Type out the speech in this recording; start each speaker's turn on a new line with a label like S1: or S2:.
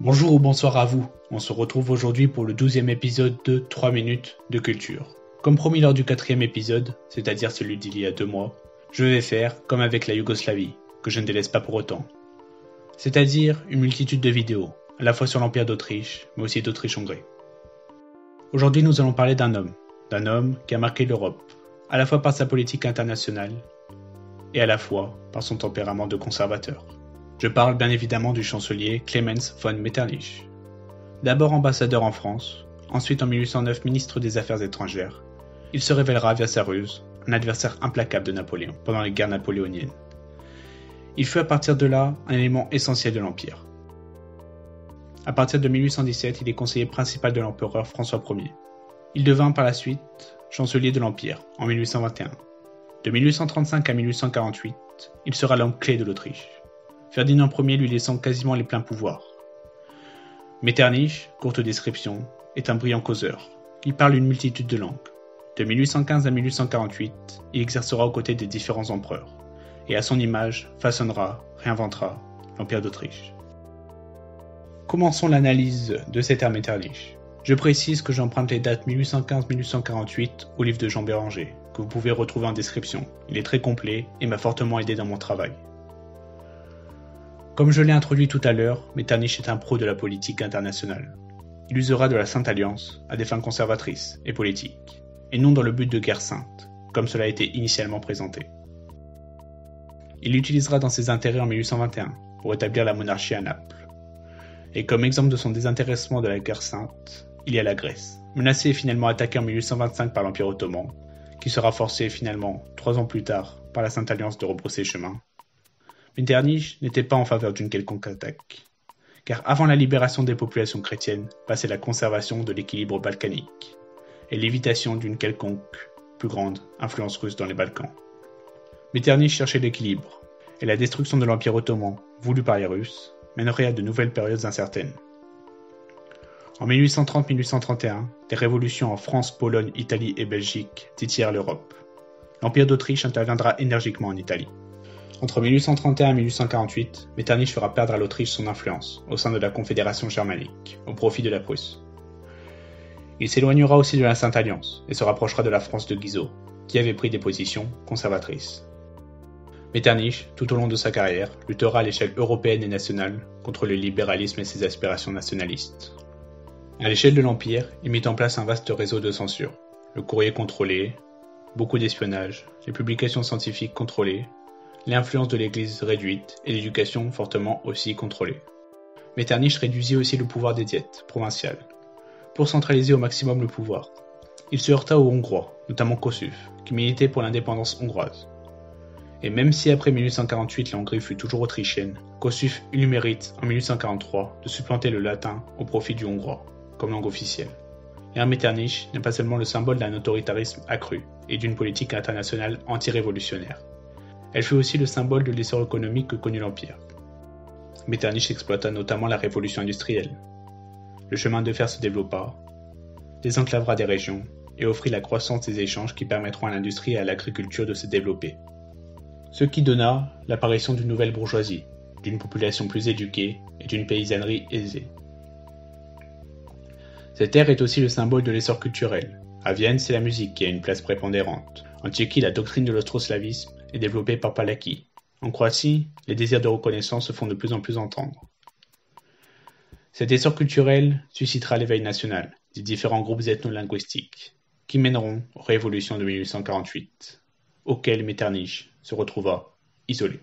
S1: Bonjour ou bonsoir à vous, on se retrouve aujourd'hui pour le 12e épisode de 3 minutes de culture. Comme promis lors du 4e épisode, c'est-à-dire celui d'il y a 2 mois, je vais faire comme avec la Yougoslavie, que je ne délaisse pas pour autant. C'est-à-dire une multitude de vidéos, à la fois sur l'Empire d'Autriche, mais aussi d'Autriche-Hongrie. Aujourd'hui nous allons parler d'un homme qui a marqué l'Europe, à la fois par sa politique internationale, et à la fois par son tempérament de conservateur. Je parle bien évidemment du chancelier Clemens von Metternich. D'abord ambassadeur en France, ensuite en 1809 ministre des Affaires étrangères, il se révélera via sa ruse un adversaire implacable de Napoléon pendant les guerres napoléoniennes. Il fut à partir de là un élément essentiel de l'Empire. À partir de 1817, il est conseiller principal de l'empereur François Ier. Il devint par la suite chancelier de l'Empire en 1821. De 1835 à 1848, il sera l'homme clé de l'Autriche. Ferdinand Ier lui laissant quasiment les pleins pouvoirs. Metternich, courte description, est un brillant causeur, qui parle une multitude de langues. De 1815 à 1848, il exercera aux côtés des différents empereurs, et à son image façonnera, réinventera l'Empire d'Autriche. Commençons l'analyse de cet ère Metternich. Je précise que j'emprunte les dates 1815-1848 au livre de Jean Béranger, que vous pouvez retrouver en description. Il est très complet et m'a fortement aidé dans mon travail. Comme je l'ai introduit tout à l'heure, Metternich est un pro de la politique internationale. Il usera de la Sainte Alliance à des fins conservatrices et politiques, et non dans le but de guerre sainte, comme cela a été initialement présenté. Il l'utilisera dans ses intérêts en 1821 pour établir la monarchie à Naples. Et comme exemple de son désintéressement de la guerre sainte, il y a la Grèce, menacée et finalement attaquée en 1825 par l'Empire ottoman, qui sera forcé finalement, 3 ans plus tard, par la Sainte Alliance de rebrousser chemin. Metternich n'était pas en faveur d'une quelconque attaque, car avant la libération des populations chrétiennes passait la conservation de l'équilibre balkanique et l'évitation d'une quelconque plus grande influence russe dans les Balkans. Metternich cherchait l'équilibre, et la destruction de l'Empire ottoman, voulue par les Russes, mènerait à de nouvelles périodes incertaines. En 1830-1831, des révolutions en France, Pologne, Italie et Belgique titillèrent l'Europe. L'Empire d'Autriche interviendra énergiquement en Italie. Entre 1831 et 1848, Metternich fera perdre à l'Autriche son influence au sein de la Confédération germanique, au profit de la Prusse. Il s'éloignera aussi de la Sainte Alliance et se rapprochera de la France de Guizot, qui avait pris des positions conservatrices. Metternich, tout au long de sa carrière, luttera à l'échelle européenne et nationale contre le libéralisme et ses aspirations nationalistes. À l'échelle de l'Empire, il mit en place un vaste réseau de censure, le courrier contrôlé, beaucoup d'espionnage, les publications scientifiques contrôlées, l'influence de l'Église réduite et l'éducation fortement aussi contrôlée. Metternich réduisit aussi le pouvoir des diètes provinciales, pour centraliser au maximum le pouvoir. Il se heurta aux Hongrois, notamment Kossuth, qui militait pour l'indépendance hongroise. Et même si après 1848 la Hongrie fut toujours autrichienne, Kossuth eut le mérite en 1843 de supplanter le latin au profit du hongrois, comme langue officielle. L'ère Metternich n'est pas seulement le symbole d'un autoritarisme accru et d'une politique internationale anti-révolutionnaire. Elle fut aussi le symbole de l'essor économique que connut l'Empire. Metternich exploita notamment la révolution industrielle. Le chemin de fer se développa, désenclavera des régions et offrit la croissance des échanges qui permettront à l'industrie et à l'agriculture de se développer. Ce qui donna l'apparition d'une nouvelle bourgeoisie, d'une population plus éduquée et d'une paysannerie aisée. Cette ère est aussi le symbole de l'essor culturel. À Vienne, c'est la musique qui a une place prépondérante. En Tchéquie, la doctrine de l'autroslavisme est développée par Palaki. En Croatie, les désirs de reconnaissance se font de plus en plus entendre. Cet essor culturel suscitera l'éveil national des différents groupes ethno-linguistiques qui mèneront aux révolutions de 1848, auxquelles Metternich se retrouva isolé.